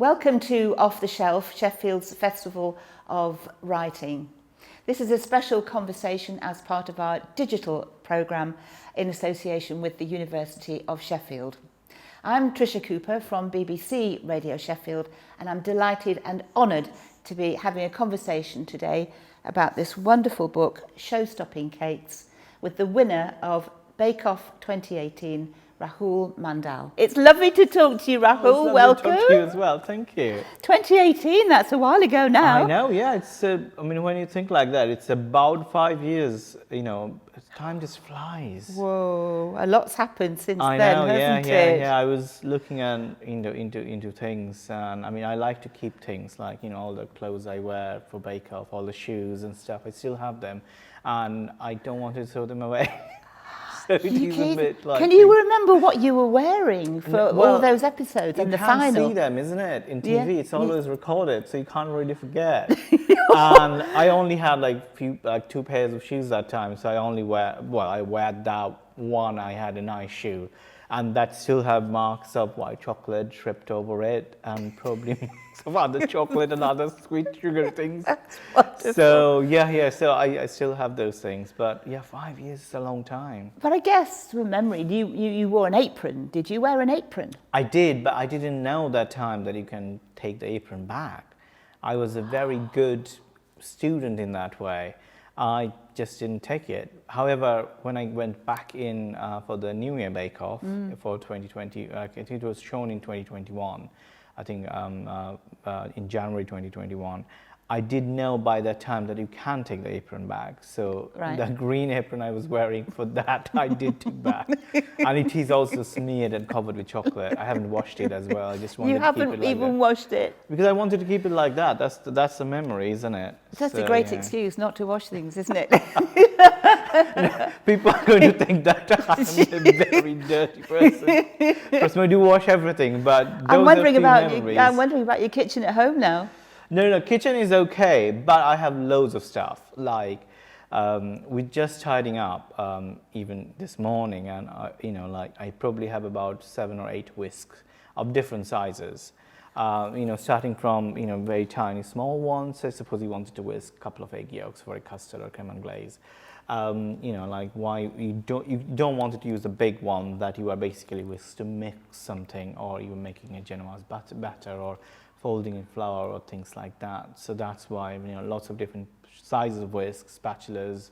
Welcome to Off the Shelf, Sheffield's Festival of Writing. This is a special conversation as part of our digital programme in association with the University of Sheffield. I'm Trisha Cooper from BBC Radio Sheffield, and I'm delighted and honoured to be having a conversation today about this wonderful book, Showstopping Cakes, with the winner of Bake Off 2018, Rahul Mandal. It's lovely to talk to you, Rahul. Welcome. To talk to you as well. Thank you. 2018, that's a while ago now. I know, yeah. It's, when you think like that, it's about 5 years, time just flies. Whoa, a lot's happened since I then, know, hasn't it? Yeah. I was looking into things, and I like to keep things like, all the clothes I wear for Bake Off, all the shoes and stuff. I still have them, and I don't want to throw them away. So it is a bit like. Can you remember what you were wearing for all those episodes and the final? You can't see them, isn't it? In TV, it's always recorded, so you can't really forget. And I only had two pairs of shoes that time, so I wear that one. I had a nice shoe, and that still have marks of white chocolate dripped over it, and probably marks of other chocolate and other sweet sugar things. So so I still have those things, but 5 years is a long time. But I guess from memory, you wore an apron. Did you wear an apron? I did, but I didn't know that time that you can take the apron back. I was a very good student in that way. I just didn't take it. However, when I went back in for the New Year Bake Off for 2020, I think it was shown in 2021, I think in January 2021, I did know by that time that you can take the apron back. So the green apron I was wearing for that, I did take back. And it is also smeared and covered with chocolate. I haven't washed it as well. I just wanted to keep it like that. You haven't even washed it? Because I wanted to keep it like that. That's the memory, isn't it? That's a great excuse not to wash things, isn't it? People are going to think that I'm a very dirty person. Because I do wash everything, but I'm wondering about your kitchen at home now. No, kitchen is okay, but I have loads of stuff. Like, we're just tidying up even this morning, and I probably have about 7 or 8 whisks of different sizes. Starting from very tiny, small ones. I suppose you wanted to whisk a couple of egg yolks for a custard or creme anglaise. Why you don't want to use a big one that you are basically whisked to mix something, or you're making a Genoise batter or folding in flour or things like that. So that's why lots of different sizes of whisks, spatulas,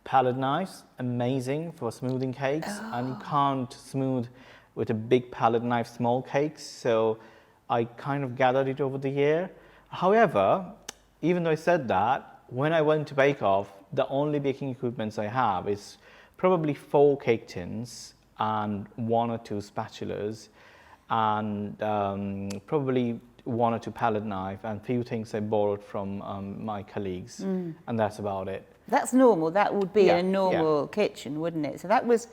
palette knives, amazing for smoothing cakes. And you can't smooth with a big palette knife small cakes. So I kind of gathered it over the year. However, even though I said that, when I went to Bake Off, the only baking equipments I have is probably 4 cake tins and 1 or 2 spatulas, and probably 1 or 2 palette knife, and few things I borrowed from my colleagues, and that's about it. That's normal. That would be in a normal kitchen, wouldn't it? So that was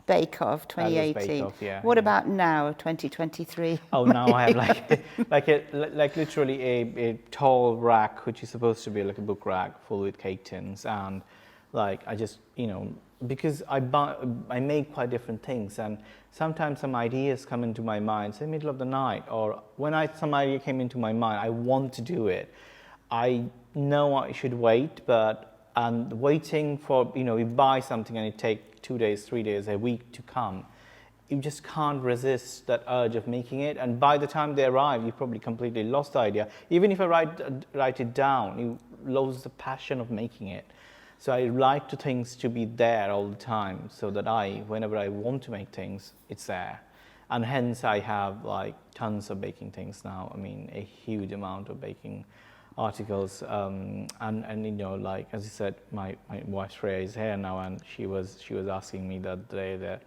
Bake Off 2018. What about now, 2023? Oh, now I have literally a tall rack, which is supposed to be like a book rack full with cake tins, and I just because I make quite different things, and sometimes some ideas come into my mind, say middle of the night, or when some idea came into my mind, I want to do it. I know I should wait, and waiting for, you buy something and it takes 2 days, 3 days, a week to come. You just can't resist that urge of making it, and by the time they arrive, you probably completely lost the idea. Even if I write it down, you lose the passion of making it. So I like things to be there all the time, so that whenever I want to make things, it's there. And hence I have tons of baking things now. A huge amount of baking articles. And as you said, my wife Shreya is here now, and she was asking me the other day that,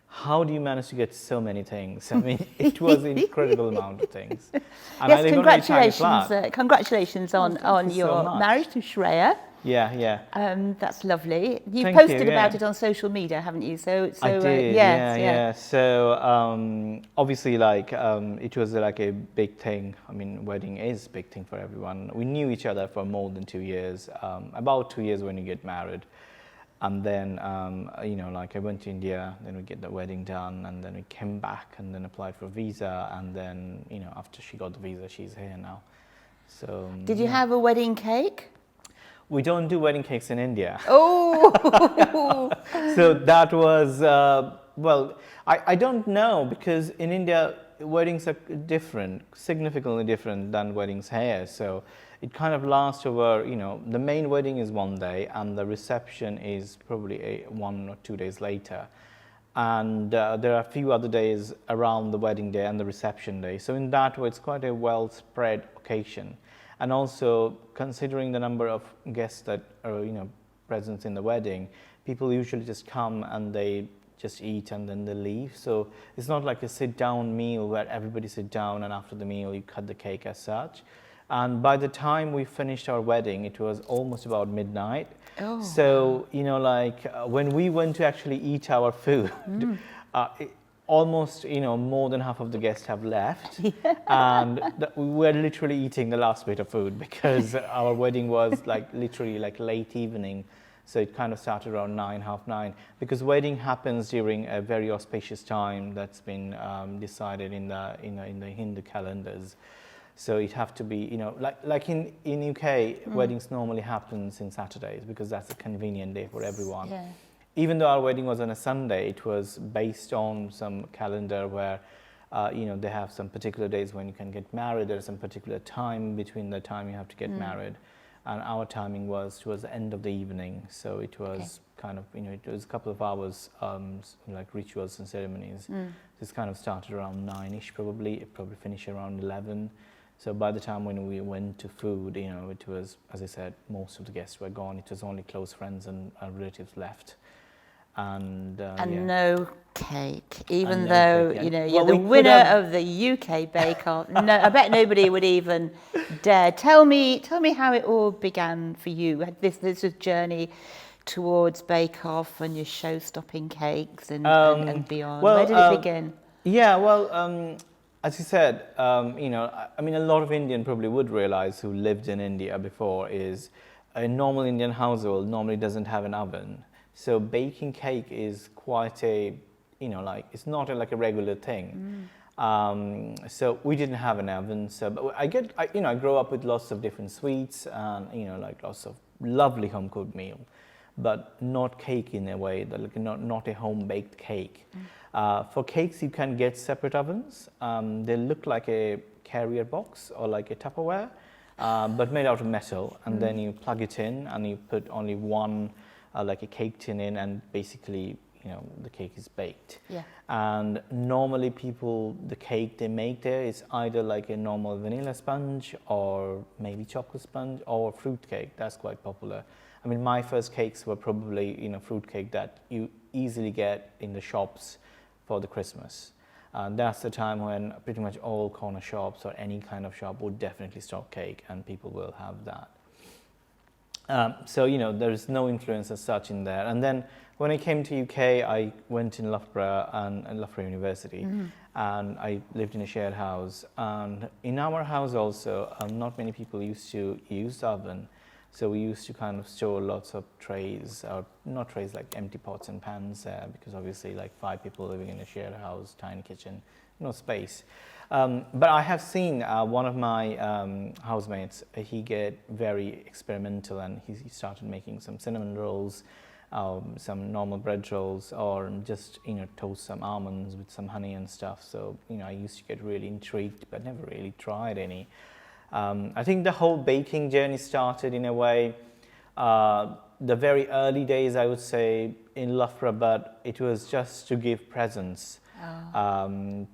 how do you manage to get so many things? It was an incredible amount of things. And yes, congratulations on your marriage to Shreya. Yeah. That's lovely. You Thank posted you, about it on social media, haven't you? I did. So obviously, it was a big thing. Wedding is a big thing for everyone. We knew each other for more than 2 years, about 2 years when you get married. And then, like I went to India, then we get the wedding done, and then we came back and then applied for a visa. And then, after she got the visa, she's here now. So. Did you have a wedding cake? We don't do wedding cakes in India. Oh! So that was, I don't know, because in India, weddings are different, significantly different than weddings here. So it kind of lasts over, the main wedding is one day and the reception is probably 1 or 2 days later. And there are a few other days around the wedding day and the reception day. So in that way, it's quite a well spread occasion. And also, considering the number of guests that are, present in the wedding, people usually just come and they just eat and then they leave. So it's not like a sit-down meal where everybody sit down and after the meal you cut the cake as such. And by the time we finished our wedding, it was almost about midnight. Oh. So, when we went to actually eat our food, almost, more than half of the guests have left. Yeah. And we were literally eating the last bit of food because our wedding was literally late evening. So it kind of started around 9, half 9, because wedding happens during a very auspicious time that's been decided in the Hindu calendars. So it have to be, like in UK, weddings normally happens in Saturdays because that's a convenient day for everyone. Yeah. Even though our wedding was on a Sunday, it was based on some calendar where, they have some particular days when you can get married. There's some particular time between the time you have to get married. And our timing was towards the end of the evening. So it was kind of, it was a couple of hours, like rituals and ceremonies. This kind of started around 9-ish probably. It probably finished around 11. So by the time when we went to food, it was, as I said, most of the guests were gone. It was only close friends and relatives left. And no cake, even no though cake, you're the winner of the UK Bake Off. No, I bet nobody would even dare. Tell me how it all began for you. This journey towards Bake Off and your show-stopping cakes and beyond. Where did it begin? Yeah, well, as you said, a lot of Indian probably would realize who lived in India before is a normal Indian household normally doesn't have an oven. So baking cake is quite a, it's not like a regular thing. So we didn't have an oven. So, but I grew up with lots of different sweets and, lots of lovely home cooked meal, but not cake in a way, not a home baked cake. For cakes, you can get separate ovens. They look like a carrier box or like a Tupperware, but made out of metal. And then you plug it in and you put only one like a cake tin in, and basically, the cake is baked. Yeah. And normally the cake they make there is either like a normal vanilla sponge or maybe chocolate sponge or fruit cake. That's quite popular. I mean, my first cakes were probably, fruit cake that you easily get in the shops for the Christmas. That's the time when pretty much all corner shops or any kind of shop would definitely stock cake and people will have that. So, there's no influence as such in there. And then when I came to UK, I went in Loughborough and Loughborough University, and I lived in a shared house. And in our house also, not many people used to use the oven. So we used to kind of store lots of trays, or not trays, like empty pots and pans, because obviously like 5 people living in a shared house, tiny kitchen, no space. But I have seen one of my housemates, he get very experimental and he started making some cinnamon rolls, some normal bread rolls, or just, toast some almonds with some honey and stuff. So, I used to get really intrigued, but never really tried any. I think the whole baking journey started in a way, the very early days, I would say, in Loughborough, but it was just to give presents.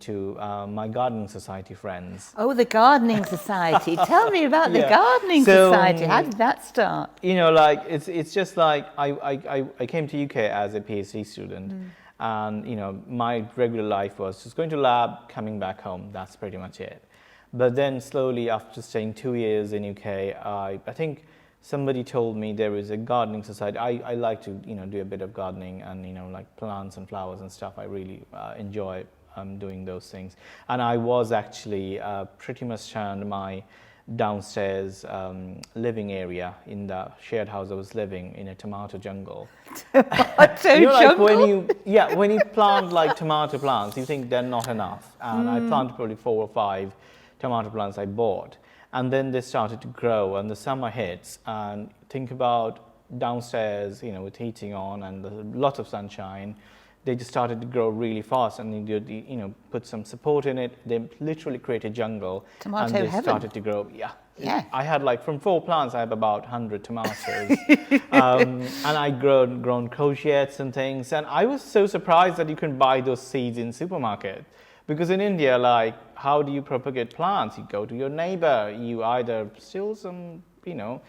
To my gardening society friends. Oh, the gardening society. Tell me about the gardening society. How did that start? It's just like I came to UK as a PhD student, and my regular life was just going to lab, coming back home. That's pretty much it. But then slowly, after staying 2 years in UK, I think somebody told me there is a gardening society. I like to, do a bit of gardening and, like plants and flowers and stuff. I really enjoy doing those things. And I was actually pretty much turned my downstairs living area in the shared house I was living in a tomato jungle. Tomato You know, like jungle? when you plant like tomato plants, you think they're not enough. And I planted probably 4 or 5 tomato plants I bought. And then they started to grow and the summer hits and think about downstairs, you know, with heating on and lots of sunshine, they just started to grow really fast and you know, put some support in it. They literally create a jungle. Tomato and they heaven. started to grow. Yeah. I had like from 4 plants, I have about 100 tomatoes. And I grown courgettes and things. And I was so surprised that you can buy those seeds in supermarket. Because in India, like, how do you propagate plants? You go to your neighbor, you either steal some, you know,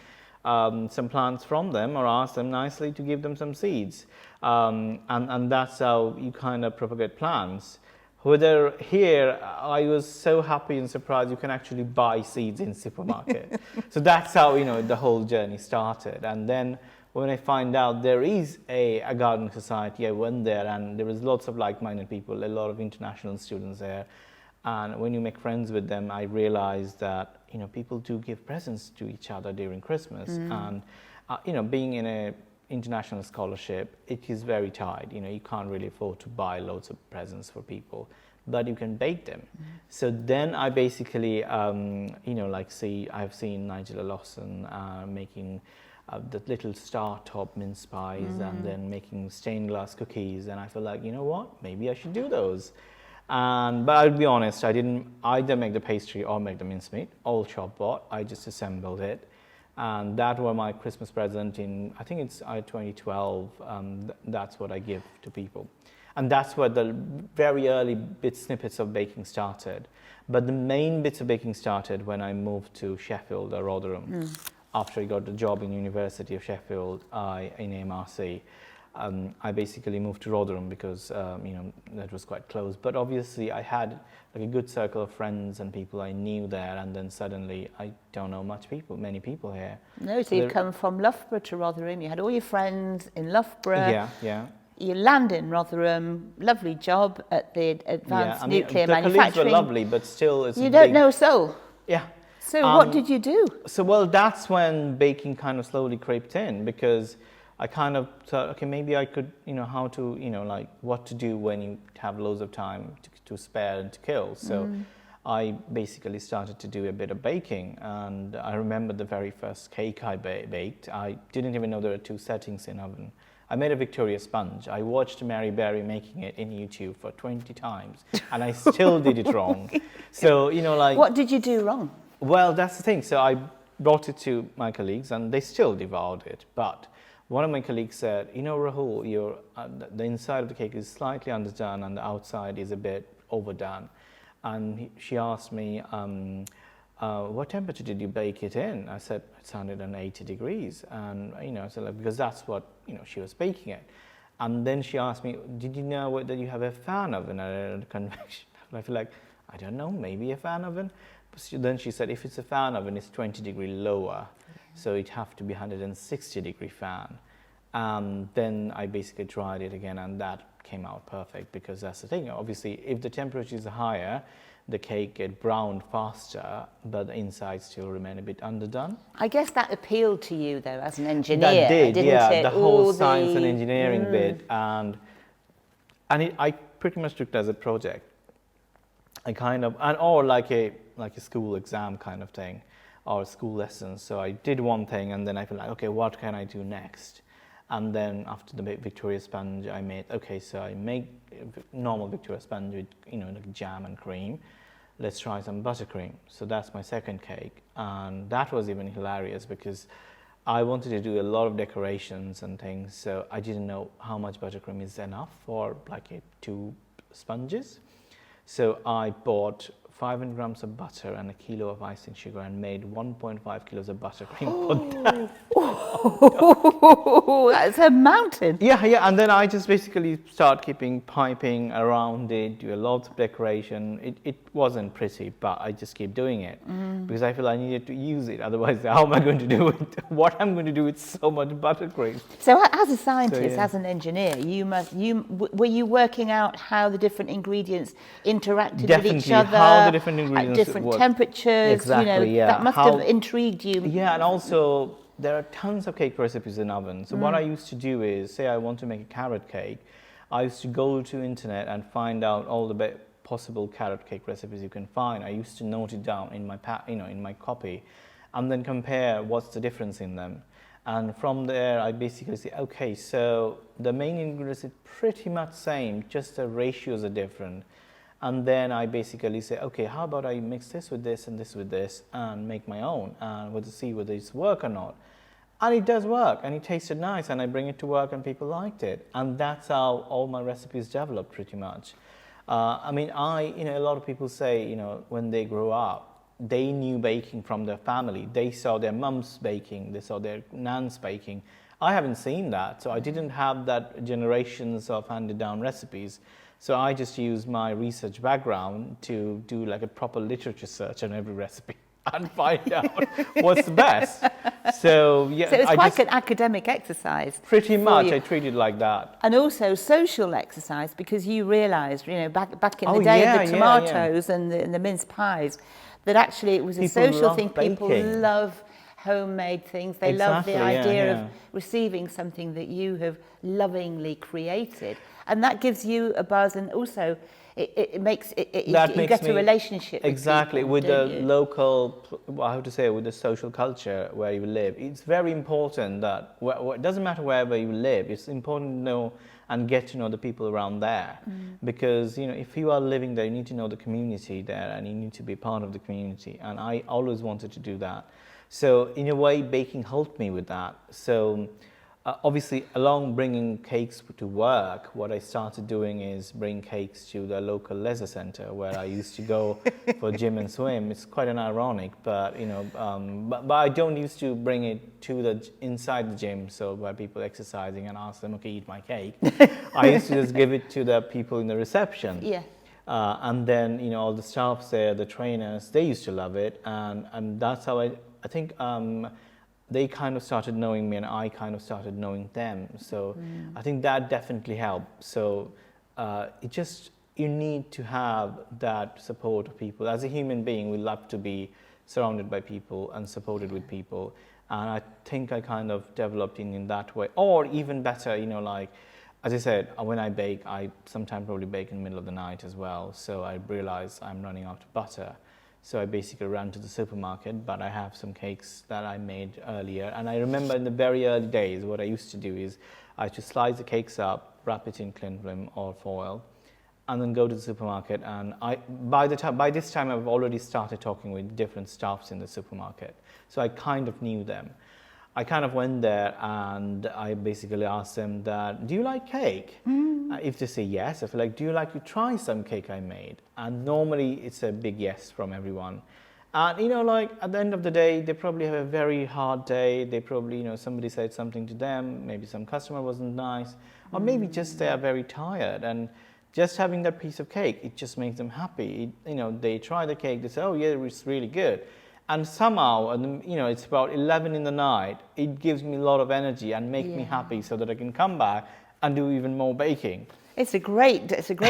some plants from them or ask them nicely to give them some seeds. And that's how you kind of propagate plants. Whether here, I was so happy and surprised you can actually buy seeds in supermarket. So that's how, you know, the whole journey started. And then when I find out there is a gardening society, I went there and there was lots of like-minded people, a lot of international students there. And when you make friends with them, I realized that, you know, people do give presents to each other during Christmas. And, you know, being in a international scholarship, it is very tight. You know, you can't really afford to buy loads of presents for people, but you can bake them. So then I basically, you know, like I've seen Nigella Lawson making the little star top mince pies and then making stained glass cookies. And I feel like, you know what, maybe I should do those. But I'll be honest, I didn't either make the pastry or make the mincemeat, all shop bought. I just assembled it. And that was my Christmas present in, I think it's 2012. That's what I give to people. And that's where the very early snippets of baking started. But the main bits of baking started when I moved to Sheffield or Rotherham. After I got the job in University of Sheffield in MRC. I basically moved to Rotherham because you know, that was quite close. But obviously I had like a good circle of friends and people I knew there, and then suddenly I don't know many people here. No, so you've come from Loughborough to Rotherham. You had all your friends in Loughborough. Yeah. You land in Rotherham. Lovely job at the Advanced Nuclear the Manufacturing. colleagues were lovely, but still, it's you don't know a soul. Yeah. So what did you do? So well, that's when baking kind of slowly crept in, because I kind of thought, okay, maybe I could, you know, how to, you know, like what to do when you have loads of time to spare and to kill. So I basically started to do a bit of baking, and I remember the very first cake I baked. I didn't even know there were 2 settings in oven. I made a Victoria sponge. I watched Mary Berry making it in YouTube for 20 times, and I still did it wrong. So, you know, like... What did you do wrong? Well, that's the thing. So I brought it to my colleagues, and they still devoured it. But one of my colleagues said, you know, Rahul, the inside of the cake is slightly underdone, and the outside is a bit overdone. And she asked me, what temperature did you bake it in? I said, it's 180 degrees. And, you know, so like, because that's what, you know, she was baking it. And then she asked me, did you know that you have a fan oven at a convection? And I feel like, I don't know, maybe a fan oven. But then she said, if it's a fan oven, it's 20 degree lower. So it have to be 160 degree fan. Then I basically tried it again, and that came out perfect, because that's the thing. Obviously, if the temperature is higher, the cake get browned faster, but the inside still remain a bit underdone. I guess that appealed to you, though, as an engineer. That did, didn't yeah. it? The whole science and engineering bit, and I pretty much took it as a project. I kind of, or like a school exam kind of thing, or school lessons. So I did one thing, and then I feel like, okay, what can I do next? And then after the Victoria sponge, I made, okay, so I make normal Victoria sponge with, you know, like jam and cream. Let's try some buttercream. So that's my second cake. And that was even hilarious, because I wanted to do a lot of decorations and things. So I didn't know how much buttercream is enough for like 2 sponges. So I bought 500 grams of butter and a kilo of icing sugar and made 1.5 kilos of buttercream. Oh, that's a mountain. Yeah, and then I just basically start keeping piping around it, do a lot of decoration. It wasn't pretty, but I just keep doing it because I feel I needed to use it. Otherwise, how am I going to do it? What I'm going to do with so much buttercream? So, as a scientist, as an engineer, were you working out how the different ingredients interacted with each other? How how the different at ingredients different work. temperatures. Exactly, yeah. That must have intrigued you. Yeah, and also there are tons of cake recipes in oven. So what I used to do is, say I want to make a carrot cake, I used to go to internet and find out all the possible carrot cake recipes you can find. I used to note it down in my in my copy, and then compare what's the difference in them. And from there, I basically say, okay, so the main ingredients is pretty much same, just the ratios are different. And then I basically say, okay, how about I mix this with this and this with this and make my own and we'll see whether it's work or not. And it does work and it tasted nice and I bring it to work and people liked it. And that's how all my recipes developed pretty much. I mean, a lot of people say, when they grow up, they knew baking from their family. They saw their mums baking, they saw their nans baking. I haven't seen that, so I didn't have that generations of handed down recipes. So I just used my research background to do like a proper literature search on every recipe and find out what's the best. So yeah, so it's quite an academic exercise. Pretty much, I treat it like that. And also social exercise, because you realised, back in the day of the tomatoes and the mince pies, that actually it was a social thing. Baking. People love homemade things. They love the idea of receiving something that you have lovingly created. And that gives you a buzz, and also you get a relationship exactly with people, with the local, I have to say, with the social culture where you live. It's very important that it doesn't matter wherever you live. It's important to know and get to know the people around there, because if you are living there, you need to know the community there, and you need to be part of the community. And I always wanted to do that. So in a way, baking helped me with that. So obviously, along bringing cakes to work, what I started doing is bring cakes to the local leisure center where I used to go for gym and swim. It's quite an ironic, but but I don't used to bring it to inside the gym, so where people exercising and ask them, okay, eat my cake. I used to just give it to the people in the reception. Yeah. And then all the staffs there, the trainers, they used to love it, and that's how I think. They kind of started knowing me and I kind of started knowing them. So I think that definitely helped. So you need to have that support of people. As a human being, we love to be surrounded by people and supported with people. And I think I kind of developed in that way. Or even better, like, as I said, when I bake, I sometimes probably bake in the middle of the night as well. So I realize I'm running out of butter. So I basically ran to the supermarket, but I have some cakes that I made earlier. And I remember in the very early days, what I used to do is I used to slice the cakes up, wrap it in cling film or foil, and then go to the supermarket. And by this time, I've already started talking with different staffs in the supermarket. So I kind of knew them. I kind of went there and I basically asked them that, do you like cake? If they say yes, I feel like, do you like to try some cake I made? And normally it's a big yes from everyone. And like at the end of the day, they probably have a very hard day. They probably, somebody said something to them. Maybe some customer wasn't nice, or maybe just they are very tired. And just having that piece of cake, it just makes them happy. They try the cake, they say, oh yeah, it's really good. And somehow, it's about 11 in the night, it gives me a lot of energy and make me happy so that I can come back and do even more baking. It's a great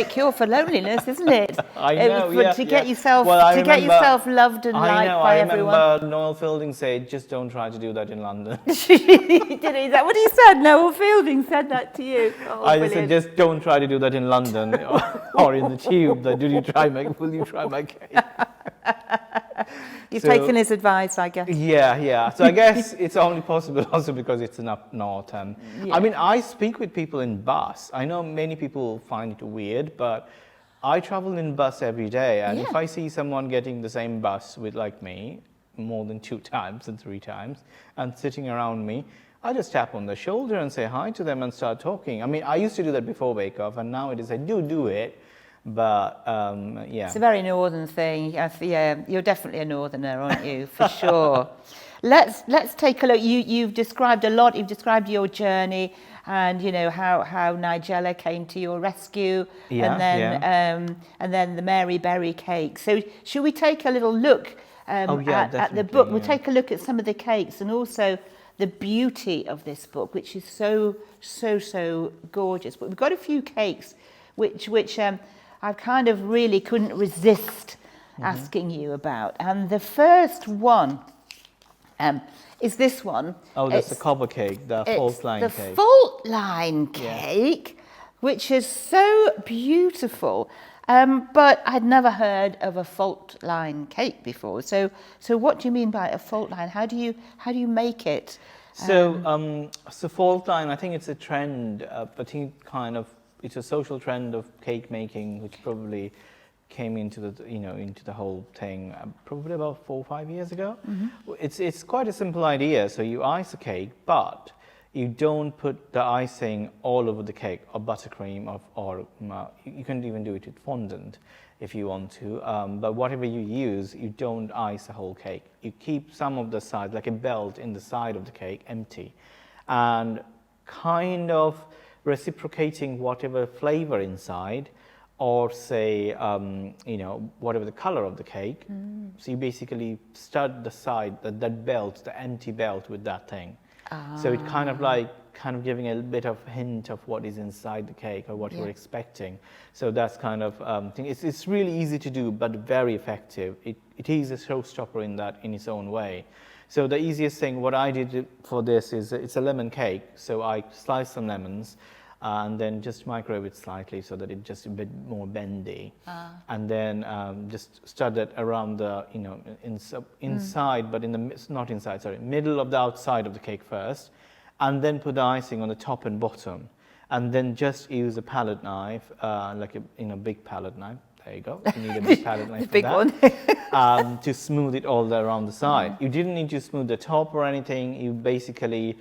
cure for loneliness, isn't it? I know, to get yourself loved and liked by everyone. I remember Noel Fielding said, just don't try to do that in London. Is that what he said? Noel Fielding said that to you? Oh, I just said, just don't try to do that in London or in the tube. That will you try my cake? You've taken his advice, I guess. Yeah. So I guess it's only possible also because it's up north. I mean, I speak with people in bus. I know many people find it weird, but I travel in bus every day. And if I see someone getting the same bus with like me more than 2 times and 3 times and sitting around me, I just tap on the shoulder and say hi to them and start talking. I mean, I used to do that before Bake Off, and nowadays I do it. But it's a very northern thing. Yeah, you're definitely a northerner, aren't you? For sure. Let's take a look. You've described a lot. You've described your journey, and how Nigella came to your rescue, and then the Mary Berry cake. So should we take a little look at the book? We'll take a look at some of the cakes and also the beauty of this book, which is so gorgeous. But we've got a few cakes which I kind of really couldn't resist asking you about. And the first one is this one. Oh, that's the copper cake, the fault line it's cake. the fault line cake, which is so beautiful. But I'd never heard of a fault line cake before. So what do you mean by a fault line? How do you make it? So fault line, I think it's a trend. I think it's a social trend of cake making, which probably came into the whole thing probably about 4 or 5 years ago. It's quite a simple idea. So you ice a cake, but you don't put the icing all over the cake, or buttercream, or you can even do it with fondant if you want to. But whatever you use, you don't ice the whole cake. You keep some of the sides, like a belt in the side of the cake, empty, and kind of reciprocating whatever flavor inside, or say, whatever the color of the cake. So you basically stud the side, that belt, the empty belt, with that thing. So it kind of giving a bit of hint of what is inside the cake, or what you're expecting. So that's kind of thing. It's really easy to do, but very effective. It is a showstopper in its own way. So the easiest thing, what I did for this is, it's a lemon cake. So I sliced some lemons, and then just microwave it slightly so that it's just a bit more bendy. And then just stud it around the, inside, but not inside, sorry, middle of the outside of the cake first, and then put the icing on the top and bottom. And then just use a palette knife, like a big palette knife. There you go. You need a big palette knife for that. To smooth it all around the side. You didn't need to smooth the top or anything. You basically,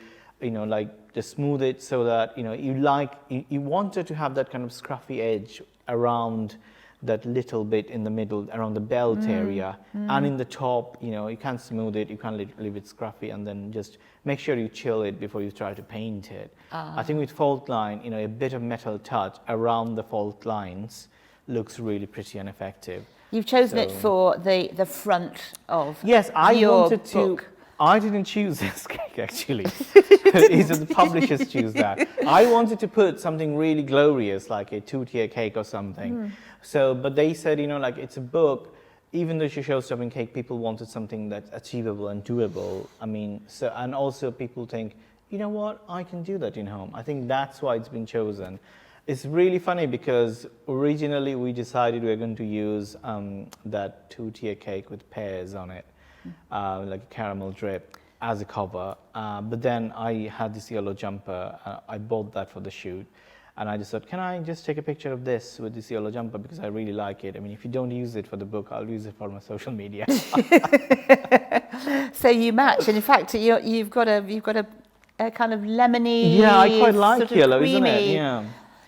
just smooth it so that, you wanted to have that kind of scruffy edge around that little bit in the middle, around the belt area. And in the top, you can't smooth it, you can't leave it scruffy, and then just make sure you chill it before you try to paint it. I think with fault line, a bit of metal touch around the fault lines looks really pretty and effective. You've chosen it for the front of your book. I didn't choose this cake, actually. The publishers choose that. I wanted to put something really glorious, like a 2-tier cake or something. So, but they said, it's a book. Even though it's a show-stopping cake, people wanted something that's achievable and doable. And also people think, you know what, I can do that in home. I think that's why it's been chosen. It's really funny because originally we decided we were going to use that 2-tier cake with pears on it. Like a caramel drip as a cover, but then I had this yellow jumper. I bought that for the shoot, and I just thought, can I just take a picture of this with this yellow jumper, because I really like it. If you don't use it for the book, I'll use it for my social media. So you match, and in fact, you've got a kind of lemony. Yeah, I quite like sort of yellow, creamy, isn't it? Yeah.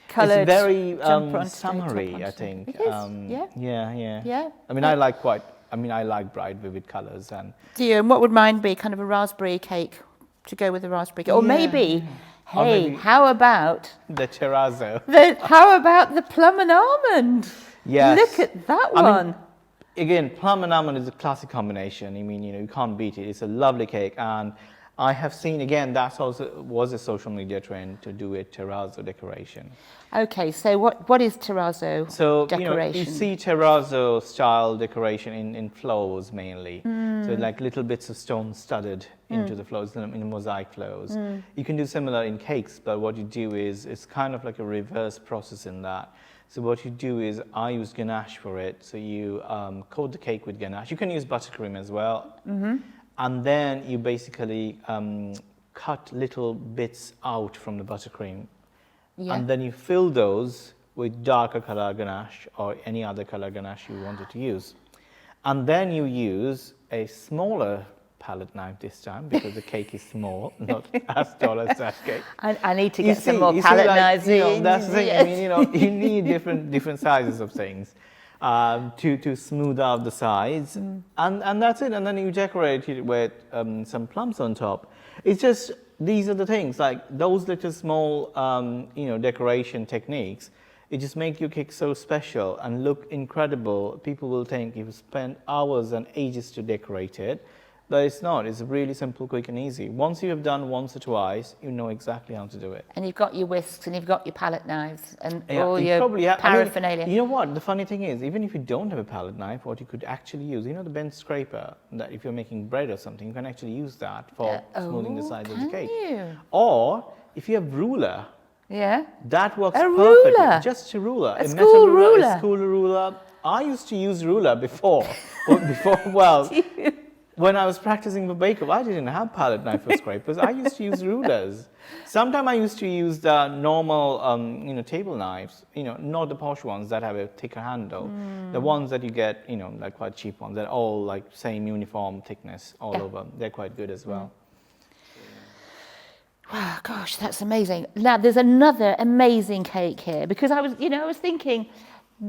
Coloured it's very jumper summery, I think. It is, yeah. I like bright, vivid colours. And do you? And what would mine be? Kind of a raspberry cake to go with the raspberry cake, or maybe. Hey, how about the terrazzo? How about the plum and almond? Yes. Look at that one. Again, plum and almond is a classic combination. You can't beat it. It's a lovely cake, and I have seen, again, that also was a social media trend to do a terrazzo decoration. Okay, so what is terrazzo decoration? You see terrazzo style decoration in floors mainly. So like little bits of stone studded into the floors, in mosaic floors. You can do similar in cakes, but what you do is, it's kind of like a reverse process in that. So what you do is, I use ganache for it. So you coat the cake with ganache. You can use buttercream as well. And then you basically cut little bits out from the buttercream. And then you fill those with darker color ganache, or any other color ganache you wanted to use. And then you use a smaller palette knife this time, because the cake is small, not as tall as that cake. I need to get some more palette knives in. That's the thing. You need different sizes of things. To smooth out the sides, and that's it. And then you decorate it with some plums on top. It's just, these are the things, like those little small decoration techniques. It just make your cake so special and look incredible. People will think you've spent hours and ages to decorate it, But it's not. It's really simple, quick and easy. Once you have done once or twice, you know exactly how to do it. And you've got your whisks and you've got your palette knives and Yeah, all you your probably have, paraphernalia. you know what? The funny thing is, even if you don't have a palette knife, what you could actually use, the bench scraper, that if you're making bread or something, you can actually use that for smoothing the sides of the cake. You? Or if you have ruler, Yeah. that works A perfectly. ruler? Just a ruler. A metal school ruler? A school ruler. I used to use ruler before. Well, when I was practicing for bake-off, I didn't have palette knife or scrapers. I used to use rulers. Sometimes I used to use the normal, table knives. Not the posh ones that have a thicker handle. The ones that you get, like quite cheap ones. They're all like same uniform thickness all over. They're quite good as well. Wow, gosh, that's amazing. Now, there's another amazing cake here because I was thinking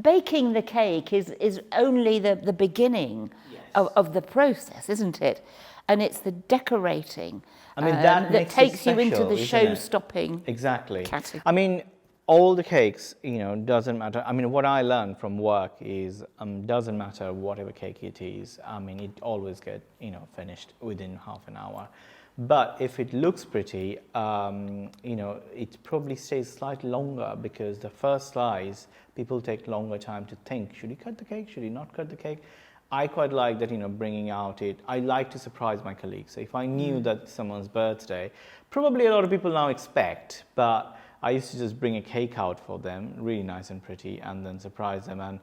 baking the cake is only the beginning of the process, isn't it? And it's the decorating that takes you into the show-stopping category. I mean, all the cakes, doesn't matter. I mean, what I learned from work is doesn't matter whatever cake it is. I mean, it always get, finished within half an hour. But if it looks pretty, it probably stays slightly longer because the first slice, people take longer time to think, should he cut the cake? Should he not cut the cake? I quite like that, bringing out it. I like to surprise my colleagues. So if I knew that someone's birthday, probably a lot of people now expect, but I used to just bring a cake out for them, really nice and pretty, and then surprise them. And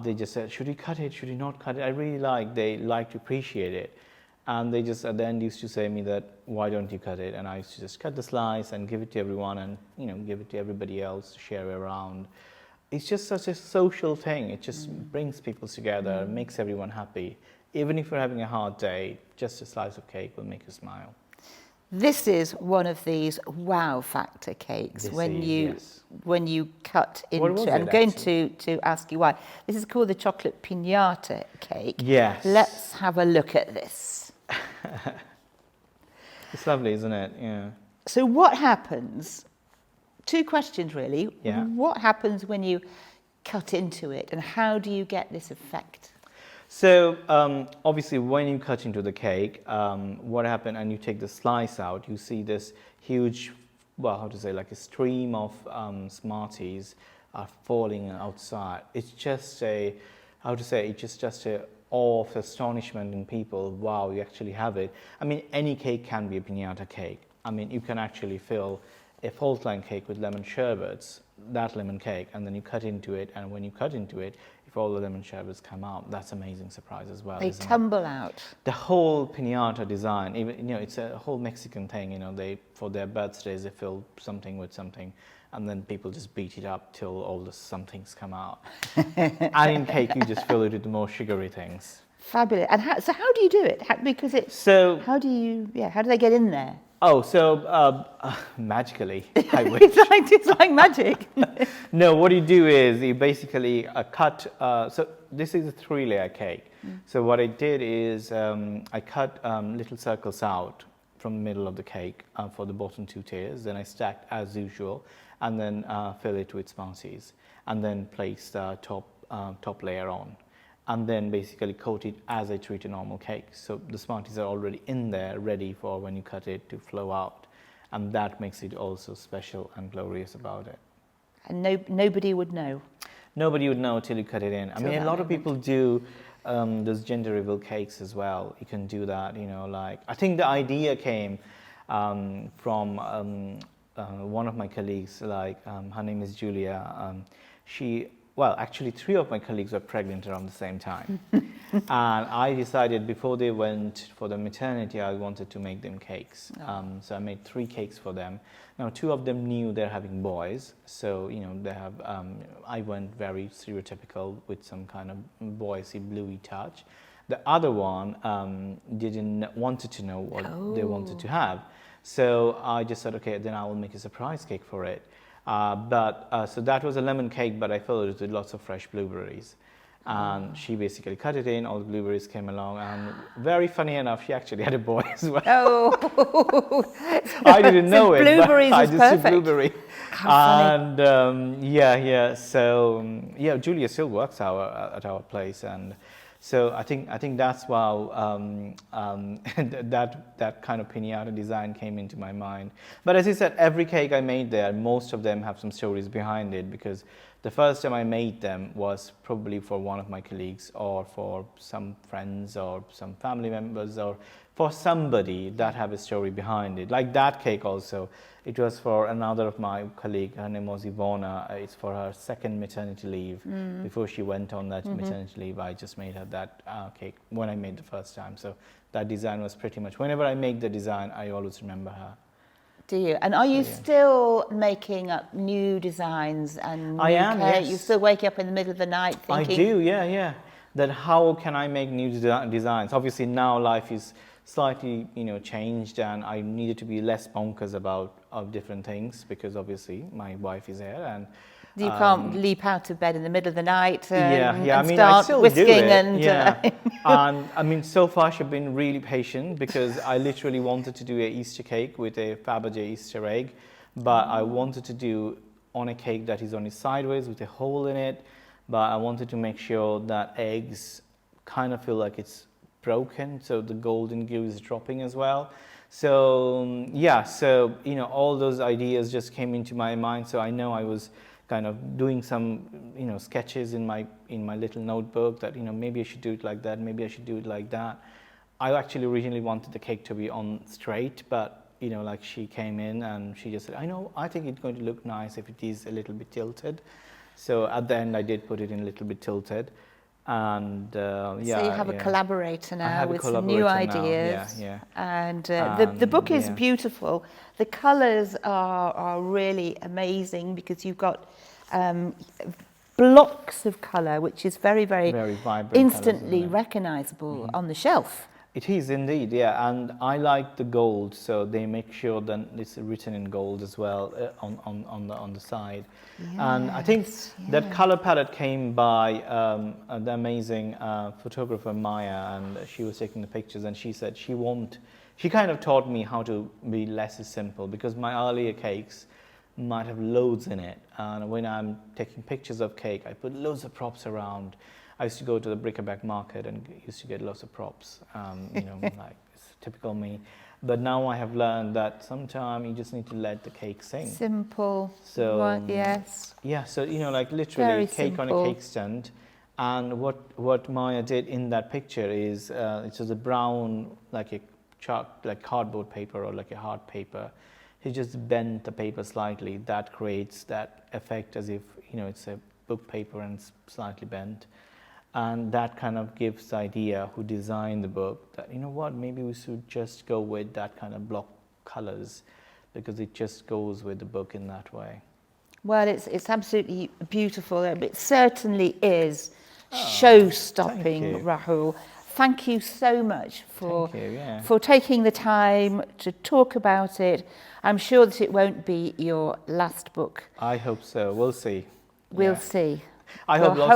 they just said, should he cut it? Should he not cut it? They like to appreciate it. And they just at the end used to say to me that, why don't you cut it? And I used to just cut the slice and give it to everyone and, give it to everybody else to share around. It's just such a social thing. It just brings people together, makes everyone happy. Even if you're having a hard day, just a slice of cake will make you smile. This is one of these wow factor cakes when you cut into. I'm going to ask you why. This is called the chocolate piñata cake. Yes. Let's have a look at this. It's lovely, isn't it? Yeah. So what happens? Two questions really. Yeah. What happens when you cut into it, and how do you get this effect? So obviously, when you cut into the cake, what happened, and you take the slice out, you see this huge, like a stream of Smarties are falling outside. It's just a awe of astonishment in people. Wow, you actually have it. I mean, any cake can be a piñata cake. I mean, you can actually fill a fault line cake with lemon sherbets, that lemon cake, and then you cut into it, and when you cut into it, if all the lemon sherbets come out, that's an amazing surprise as well. They tumble out. The whole piñata design, even it's a whole Mexican thing. They for their birthdays they fill something with something, and then people just beat it up till all the somethings come out. And in cake, you just fill it with the more sugary things. Fabulous. And how do you do it? How do they get in there? Oh, so magically, I wish. it's like magic. No, what you do is you basically cut. So this is a 3-layer cake. So what I did is I cut little circles out from the middle of the cake for the bottom 2 tiers. Then I stacked as usual, and then fill it with Smarties, and then place the top layer on. And then basically coat it as I treat a normal cake. So the Smarties are already in there, ready for when you cut it to flow out. And that makes it also special and glorious about it. And nobody would know? Nobody would know till you cut it in. I mean, a lot of people do those gender reveal cakes as well. You can do that, I think the idea came from one of my colleagues, her name is Julia. Actually, 3 of my colleagues were pregnant around the same time. And I decided before they went for the maternity, I wanted to make them cakes. So I made 3 cakes for them. Now, 2 of them knew they're having boys. So, they have, I went very stereotypical with some kind of boysy, bluey touch. The other one wanted to know what they wanted to have. So I just said, okay, then I will make a surprise cake for it. So that was a lemon cake, but I filled it with lots of fresh blueberries. And she basically cut it in, all the blueberries came along, and very funny enough, she actually had a boy as well. Oh! I didn't know it, but I just perfect. did blueberry. How funny. So, Julia still works at our place, and So I think that's how that kind of piñata design came into my mind. But as I said, every cake I made there, most of them have some stories behind it, because the first time I made them was probably for one of my colleagues, or for some friends, or some family members, or for somebody that have a story behind it. Like that cake also, it was for another of my colleague. Her name was Ivona. It's for her second maternity leave. Before she went on that maternity leave, I just made her that cake when I made the first time. So that design was pretty much, whenever I make the design, I always remember her. Do you? And are you still making up new designs and new I am, cake? yes. You still waking up in the middle of the night thinking? I do, yeah. That how can I make new designs? Obviously now life is slightly, changed, and I needed to be less bonkers about different things, because obviously my wife is here, and You can't leap out of bed in the middle of the night and I mean, start I still whisking do it. and And I mean, so far she's been really patient, because I literally wanted to do a Easter cake with a Fabergé Easter egg, but I wanted to do on a cake that is on its sideways with a hole in it, but I wanted to make sure that eggs kind of feel like it's broken, so the golden hue is dropping as well. So all those ideas just came into my mind. So I know I was kind of doing some sketches in my little notebook that maybe I should do it like that, maybe I should do it like that. I actually originally wanted the cake to be on straight, but like she came in and she just said, I think it's going to look nice if it is a little bit tilted. So at the end I did put it in a little bit tilted. And so you have a collaborator now with some new ideas. Yeah. And the book is beautiful. The colours are really amazing, because you've got blocks of colour, which is very, very vibrant, instantly recognisable on the shelf. It is indeed, yeah, and I like the gold, so they make sure that it's written in gold as well on the side. Yes, and I think that color palette came by the amazing photographer Maya, and she was taking the pictures, and she said she kind of taught me how to be less simple, because my earlier cakes might have loads in it, and when I'm taking pictures of cake, I put loads of props around. I used to go to the bric-a-brac market and used to get lots of props, like it's typical me. But now I have learned that sometimes you just need to let the cake sing. Simple. So yes. Yeah, so like literally Very cake simple. on a cake stand. And what Maya did in that picture is it was a brown, like a like cardboard paper or like a hard paper. He just bent the paper slightly. That creates that effect as if it's a book paper and it's slightly bent. And that kind of gives the idea who designed the book that, maybe we should just go with that kind of block colors, because it just goes with the book in that way. Well, it's absolutely beautiful. It certainly is show-stopping, Rahul. Thank you so much for taking the time to talk about it. I'm sure that it won't be your last book. I hope so. We'll see. We'll see. I hope lots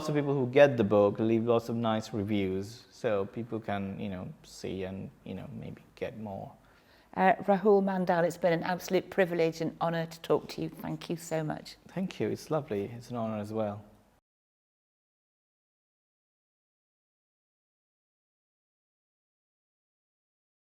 of people who get the book leave lots of nice reviews, so people can see and maybe get more. Rahul Mandal, it's been an absolute privilege and honour to talk to you. Thank you so much. Thank you. It's lovely. It's an honour as well.